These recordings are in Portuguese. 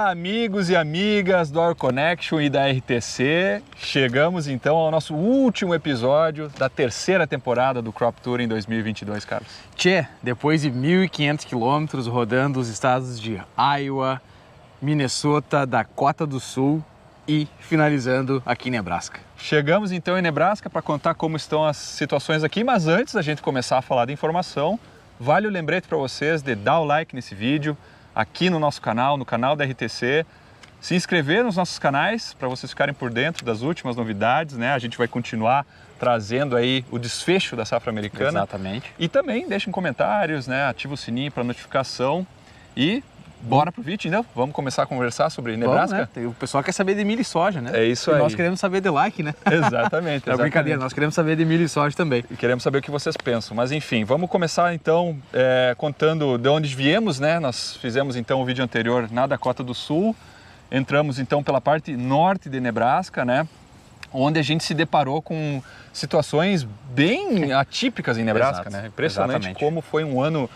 Olá, amigos e amigas do Our Connection e da RTC. Chegamos então ao nosso último episódio da terceira temporada do Crop Tour em 2022, Carlos. Tchê, depois de 1.500 quilômetros rodando os estados de Iowa, Minnesota, Dakota do Sul e finalizando aqui em Nebraska. Chegamos então em Nebraska para contar como estão as situações aqui, mas antes da gente começar a falar da informação, vale o lembrete para vocês de dar o like nesse vídeo, aqui no nosso canal, no canal da RTC, se inscrever nos nossos canais para vocês ficarem por dentro das últimas novidades, né? A gente vai continuar trazendo aí o desfecho da safra americana. Exatamente. E também deixem comentários, né? Ativa o sininho para notificação e bora pro vídeo, então. Vamos começar a conversar sobre Nebraska? Vamos, né? O pessoal quer saber de milho e soja, né? É isso e aí. nós queremos saber de like, né? Exatamente. É brincadeira, nós queremos saber de milho e soja também. E queremos saber o que vocês pensam. Mas enfim, vamos começar então contando de onde viemos, né? Nós fizemos então o vídeo anterior na Dakota do Sul, entramos então pela parte norte de Nebraska, né? Onde a gente se deparou com situações bem atípicas em Nebraska, né? Impressionante. Exatamente. Como foi um ano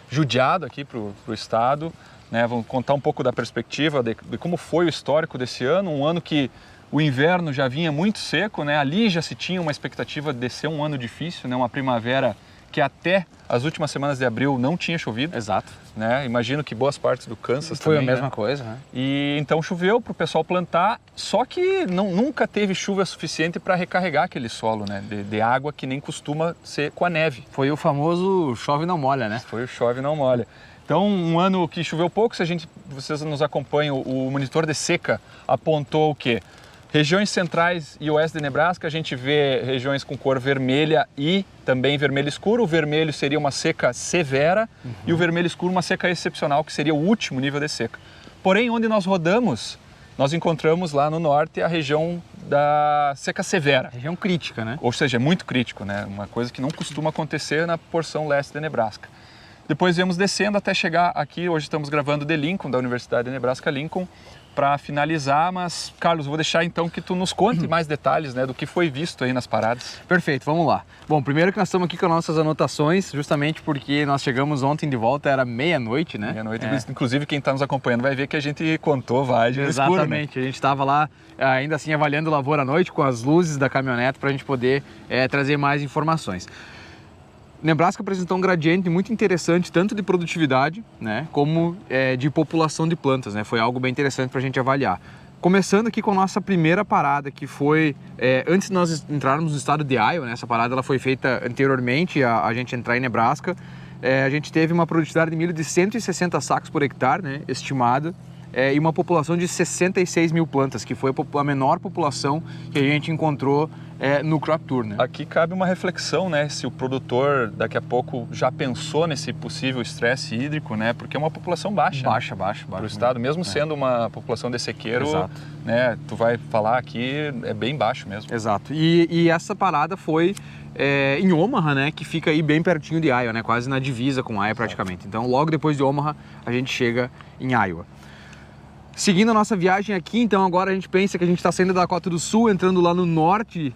judiado aqui para o estado. Né, vamos contar um pouco da perspectiva de como foi o histórico desse ano, um ano que o inverno já vinha muito seco, né, ali já se tinha uma expectativa de ser um ano difícil, né, uma primavera que até as últimas semanas de abril não tinha chovido. Exato. Né, imagino que boas partes do Kansas foi também. Foi a mesma né? coisa, né? E então choveu para o pessoal plantar, só que nunca teve chuva suficiente para recarregar aquele solo, né, de água que nem costuma ser com a neve. Foi o famoso chove não molha, né? Foi o chove não molha. Então, um ano que choveu pouco, vocês nos acompanham, o monitor de seca apontou o quê? Regiões centrais e oeste de Nebraska, a gente vê regiões com cor vermelha e também vermelho escuro. O vermelho seria uma seca severa e o vermelho escuro uma seca excepcional, que seria o último nível de seca. Porém, onde nós rodamos, nós encontramos lá no norte a região da seca severa. Região crítica, né? Ou seja, é muito crítico, né? Uma coisa que não costuma acontecer na porção leste de Nebraska. Depois viemos descendo até chegar aqui, hoje estamos gravando de Lincoln, da Universidade de Nebraska-Lincoln, para finalizar, mas, Carlos, vou deixar então que tu nos conte mais detalhes, né, do que foi visto aí nas paradas. Perfeito, vamos lá. Bom, primeiro que nós estamos aqui com nossas anotações, justamente porque nós chegamos ontem de volta, era meia-noite, né? Meia-noite, inclusive quem está nos acompanhando vai ver que a gente contou vagem no escuro, né? Exatamente, a gente estava lá ainda assim avaliando lavoura à noite com as luzes da caminhonete para a gente poder trazer mais informações. Nebraska apresentou um gradiente muito interessante, tanto de produtividade, né, como de população de plantas, né? Foi algo bem interessante para a gente avaliar. Começando aqui com a nossa primeira parada, que foi antes de nós entrarmos no estado de Iowa, né? Essa parada ela foi feita anteriormente a gente entrar em Nebraska. A gente teve uma produtividade de milho de 160 sacos por hectare, né, estimada, e uma população de 66 mil plantas, que foi a menor população que a gente encontrou no Crop Tour, né? Aqui cabe uma reflexão, né? Se o produtor daqui a pouco já pensou nesse possível estresse hídrico, né? Porque é uma população baixa. Baixa. Para o estado, mesmo sendo uma população de sequeiro, exato, né? Tu vai falar aqui, é bem baixo mesmo. Exato. E essa parada foi em Omaha, né? Que fica aí bem pertinho de Iowa, né? Quase na divisa com Iowa praticamente. Então, logo depois de Omaha, a gente chega em Iowa. Seguindo a nossa viagem aqui, então agora a gente pensa que a gente está saindo da Dakota do Sul, entrando lá no norte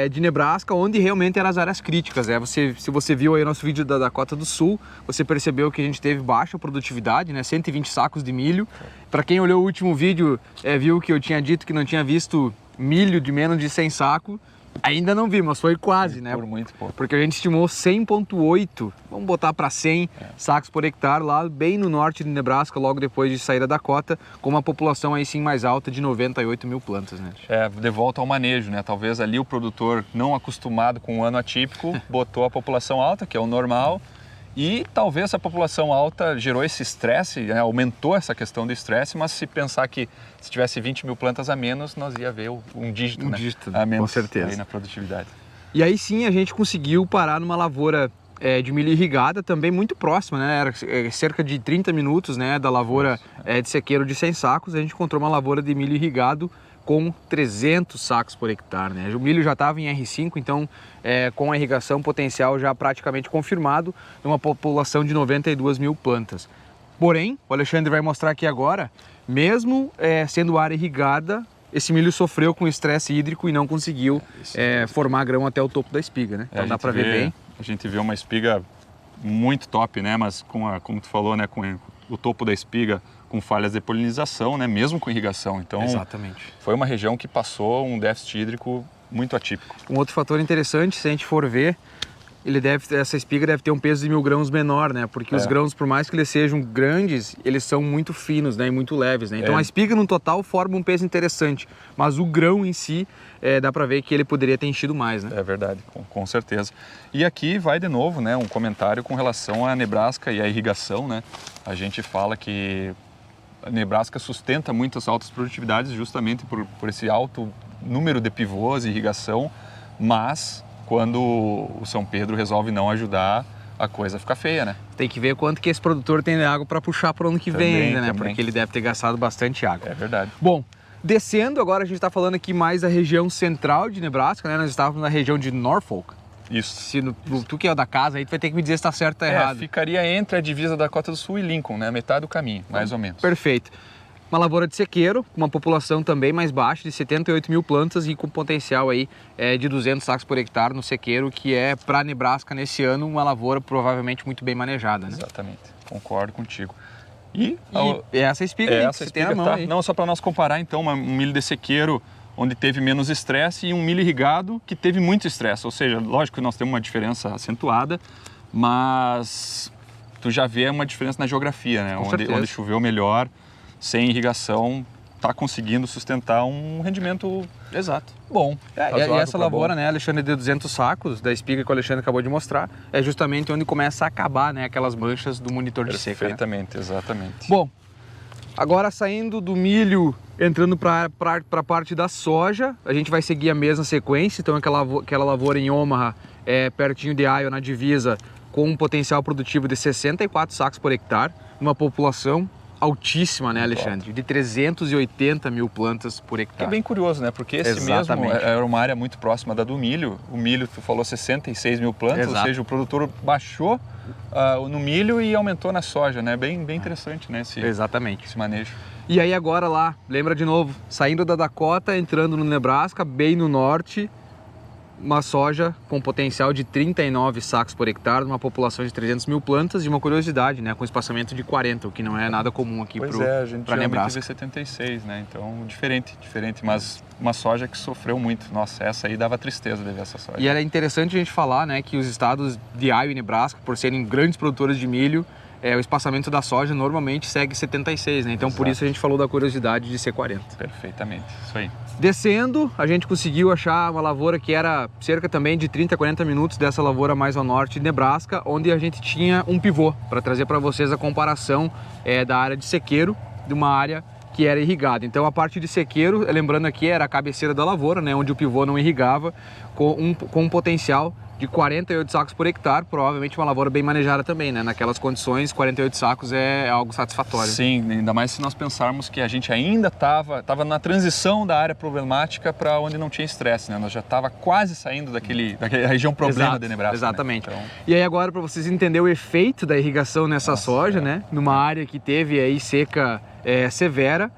de Nebraska, onde realmente eram as áreas críticas. Se você viu aí o nosso vídeo da Dakota do Sul, você percebeu que a gente teve baixa produtividade, né? 120 sacos de milho. Para quem olhou o último vídeo, viu que eu tinha dito que não tinha visto milho de menos de 100 sacos. Ainda não vi, mas foi quase, né? Por muito pouco. Porque a gente estimou 100,8, vamos botar para 100 sacos por hectare lá bem no norte de Nebraska, logo depois de sair da Dakota, com uma população aí sim mais alta de 98 mil plantas, né? De volta ao manejo, né? Talvez ali o produtor não acostumado com um ano atípico botou a população alta, que é o normal, e talvez essa população alta gerou esse estresse, né? Aumentou essa questão do estresse, mas se pensar que se tivesse 20 mil plantas a menos, nós ia ver um dígito, né? A menos, com certeza, aí na produtividade. E aí sim a gente conseguiu parar numa lavoura de milho irrigada também muito próxima, né? Era cerca de 30 minutos, né, da lavoura de sequeiro de 100 sacos, a gente encontrou uma lavoura de milho irrigado com 300 sacos por hectare, né? O milho já estava em R5, então com a irrigação potencial já praticamente confirmado, numa população de 92 mil plantas. Porém, o Alexandre vai mostrar aqui agora, mesmo sendo área irrigada, esse milho sofreu com estresse hídrico e não conseguiu formar grão até o topo da espiga, né? Então dá para ver bem. A gente vê uma espiga muito top, né? Mas como tu falou, né? Com o topo da espiga com falhas de polinização, né? Mesmo com irrigação. Então, Exatamente. foi uma região que passou um déficit hídrico muito atípico. Um outro fator interessante, se a gente for ver, essa espiga deve ter um peso de 1000 grãos menor, né? Porque os grãos, por mais que eles sejam grandes, eles são muito finos, né? E muito leves, né? Então a espiga no total forma um peso interessante, mas o grão em si, dá para ver que ele poderia ter enchido mais, né? É verdade, com certeza. E aqui vai de novo, né? Um comentário com relação à Nebraska e à irrigação, né? A gente fala que a Nebraska sustenta muitas altas produtividades justamente por esse alto número de pivôs e irrigação, mas quando o São Pedro resolve não ajudar, a coisa fica feia, né? Tem que ver quanto que esse produtor tem de água para puxar para o ano que vem ainda, né? Porque ele deve ter gastado bastante água. É verdade. Bom, descendo, agora a gente está falando aqui mais da região central de Nebraska, né? Nós estávamos na região de Norfolk. Isso. Tu que é o da casa aí, tu vai ter que me dizer se está certo ou errado. Ficaria entre a divisa da Dakota do Sul e Lincoln, né? Metade do caminho, mais ou menos. Perfeito. Uma lavoura de sequeiro, com uma população também mais baixa, de 78 mil plantas e com potencial aí de 200 sacos por hectare no sequeiro, que é para Nebraska nesse ano uma lavoura provavelmente muito bem manejada, né? Exatamente, concordo contigo. E essa espiga aí que você tem na mão aí. Não, só para nós comparar então, um milho de sequeiro onde teve menos estresse e um milho irrigado que teve muito estresse, ou seja, lógico que nós temos uma diferença acentuada, mas tu já vê uma diferença na geografia, né? Onde choveu melhor, sem irrigação, está conseguindo sustentar um rendimento bom. E essa lavoura, né, Alexandre, de 200 sacos, da espiga que o Alexandre acabou de mostrar, é justamente onde começa a acabar, né, aquelas manchas do monitor de seca. Perfeitamente, né? Exatamente. Bom, agora saindo do milho, entrando para a parte da soja, a gente vai seguir a mesma sequência, então aquela lavoura em Omaha, pertinho de Iowa, na divisa, com um potencial produtivo de 64 sacos por hectare, uma população altíssima, né, Alexandre? De 380 mil plantas por hectare. É bem curioso, né? Porque esse mesmo era uma área muito próxima da do milho. O milho, tu falou 66 mil plantas, ou seja, o produtor baixou no milho e aumentou na soja, né? Bem interessante, né? Esse manejo. E aí agora lá, lembra de novo, saindo da Dakota, entrando no Nebraska, bem no norte, uma soja com potencial de 39 sacos por hectare, uma população de 300 mil plantas e uma curiosidade, né, com espaçamento de 40, o que não é nada comum aqui para Nebraska. A gente geralmente vê 76, né, então diferente, mas uma soja que sofreu muito. Nossa, essa aí dava tristeza de ver essa soja. E era interessante a gente falar, né, que os estados de Iowa e Nebraska, por serem grandes produtores de milho, o espaçamento da soja normalmente segue 76, né? Então por isso a gente falou da curiosidade de ser 40. Perfeitamente, isso aí. Descendo, a gente conseguiu achar uma lavoura que era cerca também de 30 a 40 minutos dessa lavoura mais ao norte de Nebraska, onde a gente tinha um pivô, para trazer para vocês a comparação da área de sequeiro, de uma área que era irrigada. Então a parte de sequeiro, lembrando aqui, era a cabeceira da lavoura, né? Onde o pivô não irrigava, com um potencial de 48 sacos por hectare, provavelmente uma lavoura bem manejada também, né? Naquelas condições, 48 sacos é algo satisfatório. Sim, ainda mais se nós pensarmos que a gente ainda estava na transição da área problemática para onde não tinha estresse, né? Nós já estava quase saindo daquela região problema de Nebraska. Exatamente. Né? Então... E aí agora, para vocês entenderem o efeito da irrigação nessa soja, né? Numa área que teve aí seca severa,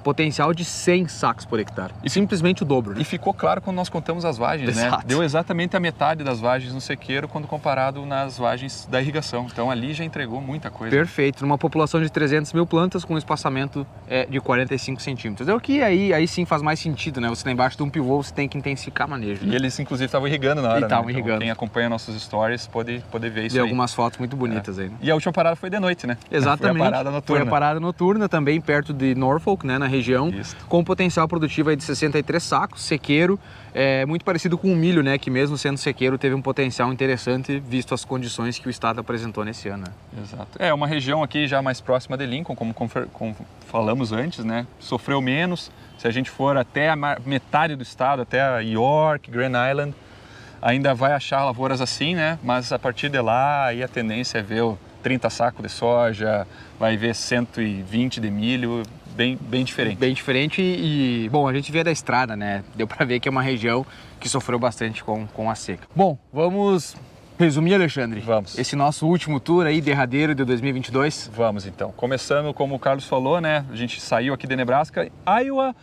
potencial de 100 sacos por hectare. E simplesmente o dobro. Né? E ficou claro quando nós contamos as vagens, né? Deu exatamente a metade das vagens no sequeiro quando comparado nas vagens da irrigação. Então ali já entregou muita coisa. Perfeito. Numa população de 300 mil plantas com um espaçamento de 45 centímetros. É o que aí sim faz mais sentido, né? Você está embaixo de um pivô, você tem que intensificar a manejo. E eles inclusive estavam irrigando na hora, estavam irrigando. Então, quem acompanha nossos stories pode ver isso aí. Algumas fotos muito bonitas aí. Né? E a última parada foi de noite, né? Exatamente. Foi a parada noturna. Foi a parada noturna também perto de Norfolk, né? Na região. Isso. Com potencial produtivo aí de 63 sacos, sequeiro, muito parecido com o milho, né, que mesmo sendo sequeiro teve um potencial interessante visto as condições que o estado apresentou nesse ano. Né? Exato. É uma região aqui já mais próxima de Lincoln, como falamos antes, né, sofreu menos. Se a gente for até a metade do estado, até a York, Grand Island, ainda vai achar lavouras assim, né, mas a partir de lá aí a tendência é ver 30 sacos de soja, vai ver 120 de milho. Bem diferente. Bem diferente e, bom, a gente vê da estrada, né? Deu para ver que é uma região que sofreu bastante com a seca. Bom, vamos resumir, Alexandre? Vamos. Esse nosso último tour aí, derradeiro de 2022? Vamos então. Começando, como o Carlos falou, né? A gente saiu aqui de Nebraska, Iowa,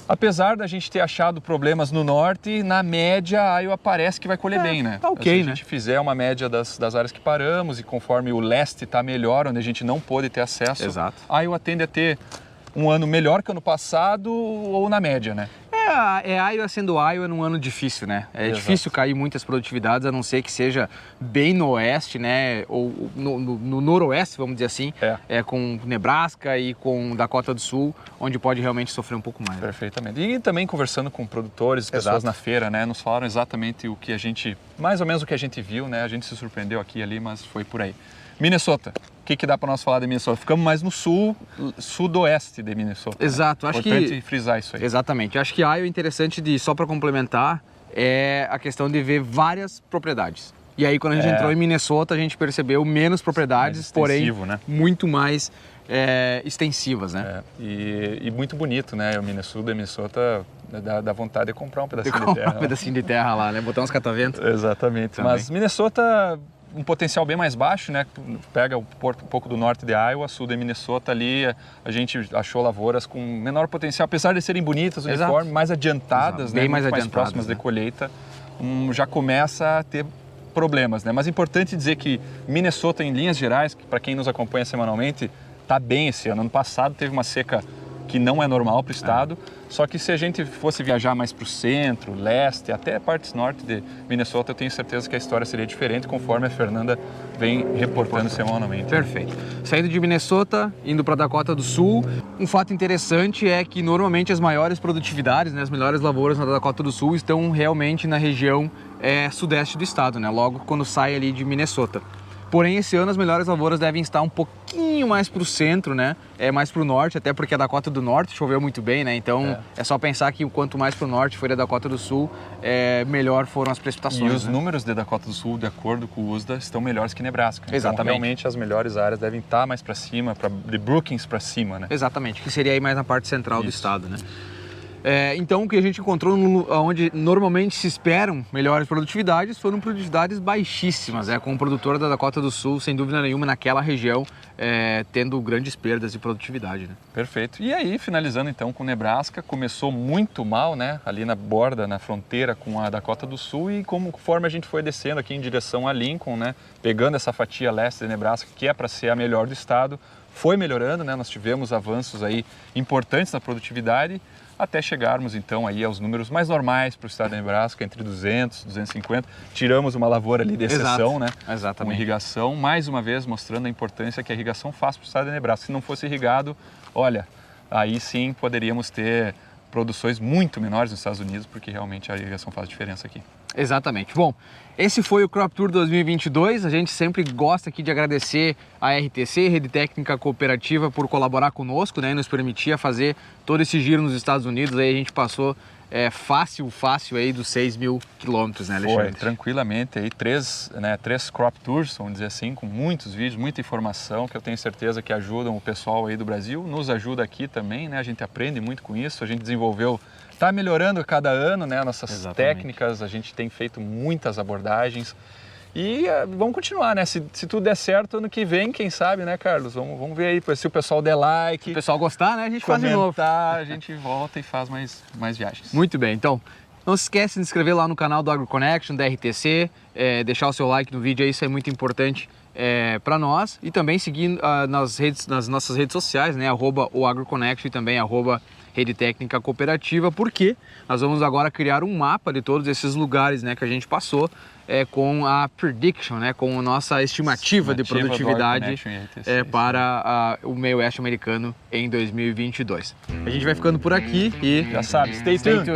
Apesar da gente ter achado problemas no norte, na média a Iowa parece que vai colher bem, né? Tá ok, Se a gente fizer uma média das áreas que paramos e conforme o leste está melhor, onde a gente não pôde ter acesso, Exato. a Iowa tende a ter um ano melhor que o ano passado ou na média, né? É Iowa sendo Iowa num ano difícil, né? É Exato. difícil cair muitas produtividades, a não ser que seja bem no oeste, né? Ou no noroeste, vamos dizer assim, com Nebraska e com Dakota do Sul, onde pode realmente sofrer um pouco mais. Perfeitamente. E também conversando com produtores, pessoas na feira, né? Nos falaram exatamente o que a gente, mais ou menos o que a gente viu, né? A gente se surpreendeu aqui e ali, mas foi por aí. Minnesota. O que dá para nós falar de Minnesota? Ficamos mais no sul, sudoeste de Minnesota. Exato, né? acho Importante frisar isso aí. Exatamente. Acho que Iowa é interessante só para complementar, é a questão de ver várias propriedades. E aí quando a gente entrou em Minnesota, a gente percebeu menos propriedades, porém né? muito mais extensivas, né? E muito bonito, né? O Minnesota dá vontade de comprar um pedacinho de terra. Um pedacinho de terra lá, né? Botar uns cataventos. Exatamente. Também. Mas Minnesota, um potencial bem mais baixo, né? Pega um pouco do norte de Iowa, sul de Minnesota ali, a gente achou lavouras com menor potencial, apesar de serem bonitas, uniformes, mais adiantadas, né? Bem mais muito adiantadas, mais próximas de colheita, já começa a ter problemas, né? Mas é importante dizer que Minnesota, em linhas gerais, para quem nos acompanha semanalmente, está bem esse ano. Ano passado teve uma seca que não é normal para o estado, só que se a gente fosse viajar mais para o centro, leste, até partes norte de Minnesota, eu tenho certeza que a história seria diferente, conforme a Fernanda vem reportando semanalmente. Perfeito. Saindo de Minnesota, indo para Dakota do Sul, um fato interessante é que normalmente as maiores produtividades, né, as melhores lavouras na Dakota do Sul estão realmente na região sudeste do estado, né, logo quando sai ali de Minnesota. Porém, esse ano as melhores lavouras devem estar um pouquinho mais para o centro, né? Mais para o norte, até porque a Dakota do Norte choveu muito bem, né? Então é só pensar que quanto mais para o norte for a Dakota do Sul, melhor foram as precipitações. E os números de Dakota do Sul, de acordo com o USDA, estão melhores que Nebraska. Exatamente. Então, realmente as melhores áreas devem estar mais para cima, de Brookings para cima, né? Exatamente, que seria aí mais na parte central do estado, né? Então, o que a gente encontrou onde normalmente se esperam melhores produtividades foram produtividades baixíssimas, com o produtor da Dakota do Sul, sem dúvida nenhuma, naquela região, tendo grandes perdas de produtividade. Né? Perfeito. E aí, finalizando então com Nebraska, começou muito mal, né? Ali na borda, na fronteira com a Dakota do Sul, e conforme a gente foi descendo aqui em direção a Lincoln, né? Pegando essa fatia leste de Nebraska, que é para ser a melhor do estado, foi melhorando, né? Nós tivemos avanços aí importantes na produtividade, até chegarmos então aí aos números mais normais para o estado de Nebraska, entre 200 e 250. Tiramos uma lavoura ali de exceção, né? Exatamente. Com irrigação, mais uma vez mostrando a importância que a irrigação faz para o estado de Nebraska. Se não fosse irrigado, olha, aí sim poderíamos ter produções muito menores nos Estados Unidos, porque realmente a irrigação faz diferença aqui. Exatamente. Bom, esse foi o Crop Tour 2022. A gente sempre gosta aqui de agradecer a RTC, Rede Técnica Cooperativa, por colaborar conosco, né, e nos permitir fazer todo esse giro nos Estados Unidos. Aí a gente passou fácil aí dos 6.000 quilômetros, né, Alexandre? Foi, tranquilamente, aí três Crop Tours, vamos dizer assim, com muitos vídeos, muita informação, que eu tenho certeza que ajudam o pessoal aí do Brasil, nos ajuda aqui também, né, a gente aprende muito com isso, a gente desenvolveu, está melhorando a cada ano, né, nossas técnicas, a gente tem feito muitas abordagens e vamos continuar, né, se tudo der certo, ano que vem, quem sabe, né, Carlos, vamos ver aí, se o pessoal der like, se o pessoal gostar, né, a gente faz de novo. A gente volta e faz mais viagens. Muito bem, então não se esquece de se inscrever lá no canal do AgroConnection, da RTC, deixar o seu like no vídeo aí, isso é muito importante para nós, e também seguir nas nossas redes sociais, né, @oagroconnection e também Rede Técnica Cooperativa, porque nós vamos agora criar um mapa de todos esses lugares, né, que a gente passou com a prediction, né, com a nossa estimativa de produtividade para o meio oeste americano em 2022. A gente vai ficando por aqui e já sabe, stay tuned.